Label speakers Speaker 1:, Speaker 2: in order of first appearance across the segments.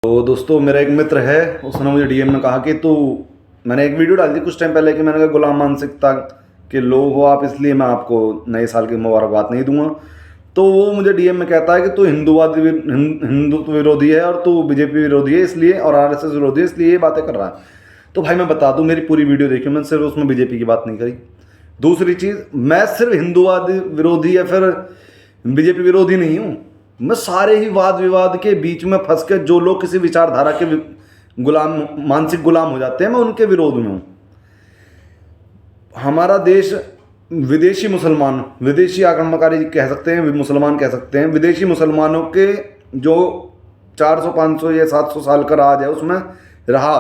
Speaker 1: तो दोस्तों मेरा एक मित्र है, उसने मुझे डीएम में कहा कि मैंने एक वीडियो डाली थी कुछ टाइम पहले कि मैंने कहा गुलाम मानसिकता के लोग हो आप, इसलिए मैं आपको नए साल की मुबारकबाद नहीं दूंगा। तो वो मुझे डीएम में कहता है कि तू हिंदुत्व विरोधी है और तू बीजेपी विरोधी है इसलिए, और आरएसएस विरोधी है इसलिए ये बातें कर रहा है। तो भाई मैं बता दूं, मेरी पूरी वीडियो देखी, मैंने सिर्फ उसमें बीजेपी की बात नहीं करी। दूसरी चीज़, मैं सिर्फ हिंदुवाद विरोधी या फिर बीजेपी विरोधी नहीं हूँ। मैं सारे ही वाद विवाद के बीच में फंस के जो लोग किसी विचारधारा के मानसिक गुलाम हो जाते हैं, मैं उनके विरोध में हूँ। हमारा देश विदेशी आक्रमणकारी कह सकते हैं, मुसलमान कह सकते हैं, विदेशी मुसलमानों के जो 400 500 या 700 साल का राज है उसमें रहा,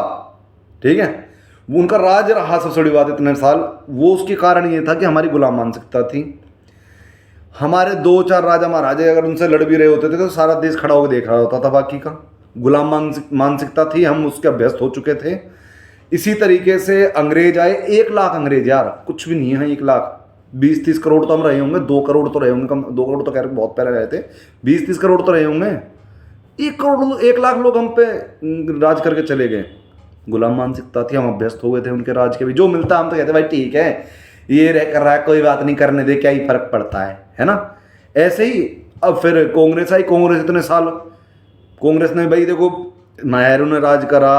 Speaker 1: ठीक है, वो उनका राज रहा सबसे बड़ी बात इतने साल। वो उसके कारण ये था कि हमारी गुलाम मानसिकता थी। हमारे 2-4 राजा महाराजे अगर उनसे लड़ भी रहे होते थे तो सारा देश खड़ा होकर देख रहा होता था। बाकी का गुलाम मानसिकता थी, हम उसके अभ्यस्त हो चुके थे। इसी तरीके से अंग्रेज आए, 1 लाख अंग्रेज, यार कुछ भी नहीं है 1 लाख। 20-30 करोड़ तो हम रहे होंगे, 2 करोड़ तो रहे होंगे, कम 2 करोड़ तो खैर बहुत पहले रहे थे, 20-30 करोड़ तो रहे होंगे। 1 लाख लोग हम पे राज करके चले गए। गुलाम मानसिकता थी, हम अभ्यस्त हो गए थे उनके राज के भी। जो मिलता हम तो कहते भाई ठीक है, ये कर रहा है कोई बात नहीं, करने दे, क्या ही फर्क पड़ता है ना। ऐसे ही अब फिर कांग्रेस आई, कांग्रेस इतने साल कांग्रेस ने भाई देखो, नेहरू ने राज करा,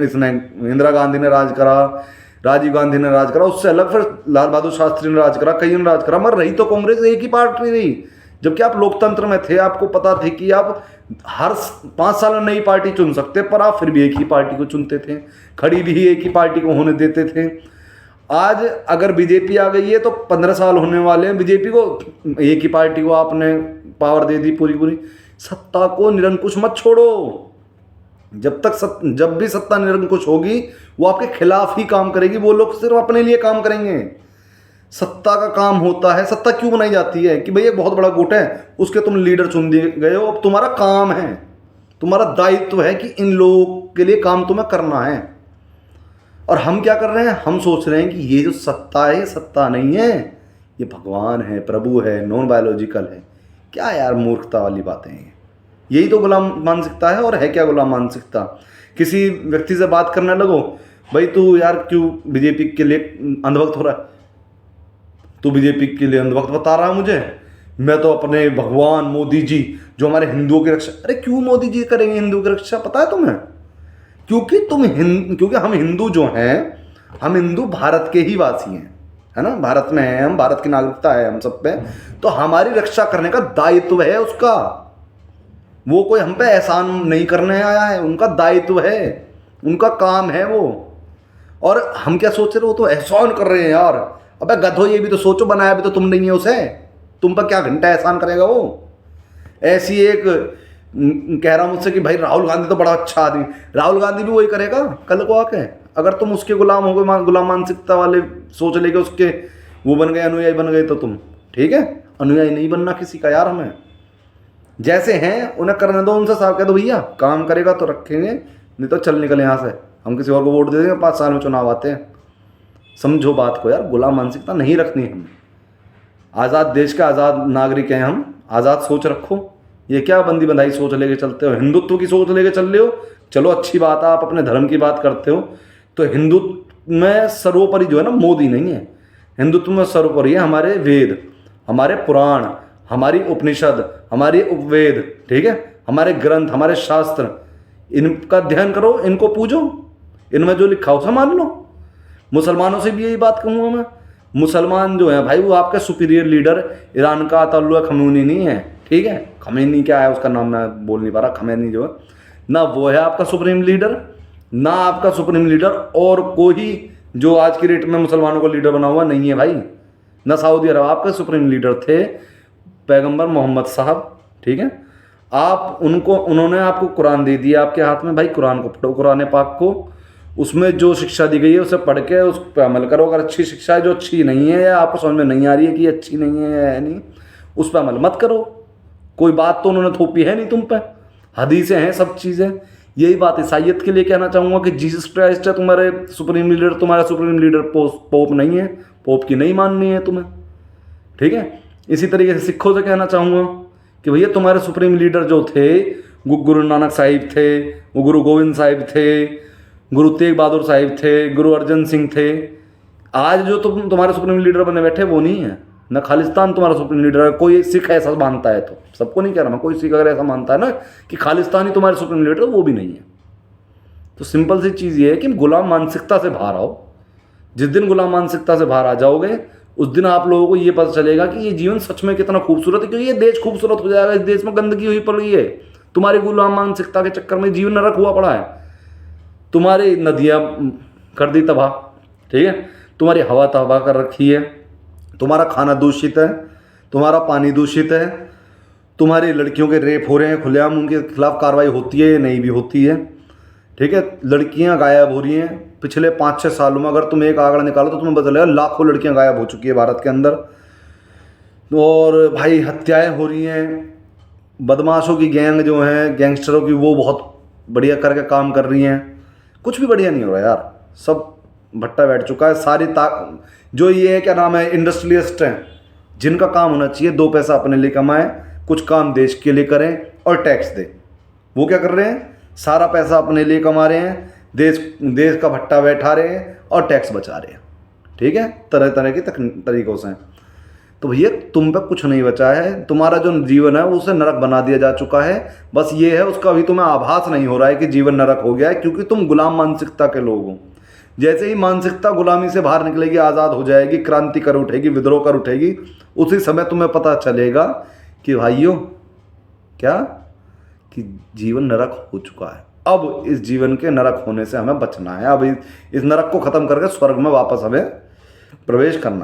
Speaker 1: इसने इंदिरा गांधी ने राज करा, राजीव गांधी ने राज करा, उससे अलग फिर लाल बहादुर शास्त्री ने राज करा, कई ने राज करा, मगर रही तो कांग्रेस एक ही पार्टी रही। जबकि आप लोकतंत्र में थे, आपको पता थी कि आप हर 5 साल में नई पार्टी चुन सकते, पर आप फिर भी एक ही पार्टी को चुनते थे, खड़ी भी एक ही पार्टी को होने देते थे। आज अगर बीजेपी आ गई है तो 15 साल होने वाले हैं बीजेपी को, एक ही पार्टी को आपने पावर दे दी पूरी। सत्ता को निरंकुश मत छोड़ो। जब भी सत्ता निरंकुश होगी वो आपके खिलाफ ही काम करेगी। वो लोग सिर्फ अपने लिए काम करेंगे। सत्ता का काम होता है, सत्ता क्यों बनाई जाती है कि भाई एक बहुत बड़ा गुट है, उसके तुम लीडर चुन दिए गए हो, अब तुम्हारा काम है, तुम्हारा दायित्व है कि इन लोगों के लिए काम तुम्हें करना है। और हम क्या कर रहे हैं, हम सोच रहे हैं कि ये जो सत्ता है, सत्ता नहीं है, ये भगवान है, प्रभु है, नॉन बायोलॉजिकल है। क्या यार मूर्खता वाली बातें हैं। यही तो गुलाम मानसिकता है। और है क्या गुलाम मानसिकता? किसी व्यक्ति से बात करने लगो, भाई तू यार क्यों बीजेपी के लिए अंधभक्त हो रहा है, तू बीजेपी के लिए अंधभक्त बता रहा है मुझे, मैं तो अपने भगवान मोदी जी जो हमारे हिंदुओं की रक्षा। अरे क्यों मोदी जी करेंगे हिंदुओं की रक्षा, पता है तुम्हें? क्योंकि हम हिंदू जो हैं, हम हिंदू भारत के ही वासी हैं, है ना, भारत में हैं हम, भारत की नागरिकता है हम सब पे, तो हमारी रक्षा करने का दायित्व है उसका। वो कोई हम पे एहसान नहीं करने आया है, उनका दायित्व है, उनका काम है वो। और हम क्या सोच रहे हो, तो एहसान कर रहे हैं यार। अबे गधो, ये भी तो सोचो, बनाया भी तो तुम नहीं है उसे, तुम पर क्या घंटा एहसान करेगा वो। ऐसी एक कह रहा मुझसे कि भाई राहुल गांधी तो बड़ा अच्छा आदमी, राहुल गांधी भी वही करेगा कल को आके, अगर तुम उसके गुलाम हो गए, गुलाम मानसिकता वाले सोच लेके उसके वो बन गए, अनुयायी बन गए, तो तुम ठीक है। अनुयायी नहीं बनना किसी का यार, हमें जैसे हैं उन्हें करने दो, उनसे साफ कह दो भैया काम करेगा तो रखेंगे, नहीं तो चल निकले यहाँ से, हम किसी और को वोट दे देंगे, 5 साल में चुनाव आते हैं। समझो बात को यार, गुलाम मानसिकता नहीं रखनी है हमें। आज़ाद देश के आज़ाद नागरिक हैं हम, आज़ाद सोच रखो। ये क्या बंदी बंधाई सोच लेके चलते हो, हिंदुत्व की सोच लेके चल रहे हो, चलो अच्छी बात है, आप अपने धर्म की बात करते हो, तो हिंदुत्व में सर्वोपरि जो है ना, मोदी नहीं है। हिंदुत्व में सर्वोपरि है हमारे वेद, हमारे पुराण, हमारी उपनिषद, हमारी उपवेद, ठीक है, हमारे ग्रंथ, हमारे शास्त्र, इनका अध्ययन करो, इनको पूजो, इनमें जो लिखा उसे मान लो। मुसलमानों से भी यही बात कहूँगा मैं। मुसलमान जो है भाई, वो आपका सुपीरियर लीडर ईरान का अताउल्लाह खमैनी नहीं है, ठीक है, खमैनी क्या है उसका नाम मैं बोल नहीं पा रहा, खमैनी जो है ना, वो है आपका सुप्रीम लीडर, ना आपका सुप्रीम लीडर और कोई जो आज की डेट में मुसलमानों को लीडर बना हुआ नहीं है भाई, ना सऊदी अरब आपके सुप्रीम लीडर थे पैगंबर मोहम्मद साहब, ठीक है। उन्होंने आपको कुरान दे दिया आपके हाथ में, भाई कुरान को पढ़ो, कुरान पाक को, उसमें जो शिक्षा दी गई है उसे पढ़ के उस पर अमल करो। अगर अच्छी शिक्षा है, जो अच्छी नहीं है या आपको समझ में नहीं आ रही है कि अच्छी नहीं है या नहीं, उस पर अमल मत करो। कोई बात तो उन्होंने थोपी है नहीं तुम पे, हदीसें हैं, सब चीज़ें। यही बात ईसाइयत के लिए कहना चाहूँगा कि जीसस क्राइस्ट है तुम्हारे सुप्रीम लीडर, तुम्हारा सुप्रीम लीडर पोप नहीं है, पोप की नहीं माननी है तुम्हें, ठीक है। इसी तरीके से सिखों से कहना चाहूँगा कि भैया तुम्हारे सुप्रीम लीडर जो थे गुरु नानक साहिब थे, वो गुरु गोविंद साहिब थे, गुरु तेग बहादुर साहिब थे, गुरु अर्जन सिंह थे। आज जो तुम्हारे सुप्रीम लीडर बने बैठे वो नहीं है, न खालिस्तान तुम्हारा सुप्रीम लीडर है। कोई सिख ऐसा मानता है, तो सबको नहीं कह रहा मैं, कोई सिख अगर ऐसा मानता है ना कि खालिस्तान ही तुम्हारे सुप्रीम लीडर, वो भी नहीं है। तो सिंपल सी चीज़ ये है कि गुलाम मानसिकता से बाहर आओ। जिस दिन गुलाम मानसिकता से बाहर आ जाओगे उस दिन आप लोगों को ये पता चलेगा कि ये जीवन सच में कितना खूबसूरत है, क्योंकि ये देश खूबसूरत हो जाएगा। इस देश में गंदगी हुई पड़ी है, तुम्हारी गुलाम मानसिकता के चक्कर में जीवन नरक हुआ पड़ा है। तुम्हारी नदियाँ कर दी तबाह, ठीक है, तुम्हारी हवा तबाह कर रखी है, तुम्हारा खाना दूषित है, तुम्हारा पानी दूषित है, तुम्हारी लड़कियों के रेप हो रहे हैं खुलेआम, उनके खिलाफ कार्रवाई होती है, नहीं भी होती है, ठीक है। लड़कियां गायब हो रही हैं पिछले 5-6 सालों में। अगर तुम एक आंकड़ा निकालो तो तुम्हें पता चलेगा लाखों लड़कियां गायब हो चुकी है भारत के अंदर। और भाई हत्याएं हो रही हैं, बदमाशों की गैंग जो हैं, गैंगस्टरों की, वो बहुत बढ़िया करके काम कर रही हैं। कुछ भी बढ़िया नहीं हो रहा यार, सब भट्टा बैठ चुका है। सारी जो ये क्या नाम है, इंडस्ट्रियलिस्ट हैं, जिनका काम होना चाहिए 2 पैसा अपने लिए कमाएं, कुछ काम देश के लिए करें और टैक्स दें, वो क्या कर रहे हैं, सारा पैसा अपने लिए कमा रहे हैं, देश का भट्टा बैठा रहे हैं और टैक्स बचा रहे हैं, ठीक है, तरह तरह की तरीक़ों से। तो भैया तुम पे कुछ नहीं बचा है, तुम्हारा जो जीवन है उसे नरक बना दिया जा चुका है। बस ये है, उसका अभी तुम्हें आभास नहीं हो रहा है कि जीवन नरक हो गया है, क्योंकि तुम गुलाम मानसिकता के लोग हो। जैसे ही मानसिकता गुलामी से बाहर निकलेगी, आज़ाद हो जाएगी, क्रांति कर उठेगी, विद्रोह कर उठेगी, उसी समय तुम्हें पता चलेगा कि भाइयों क्या, कि जीवन नरक हो चुका है। अब इस जीवन के नरक होने से हमें बचना है। अब इस नरक को ख़त्म करके स्वर्ग में वापस हमें प्रवेश करना है।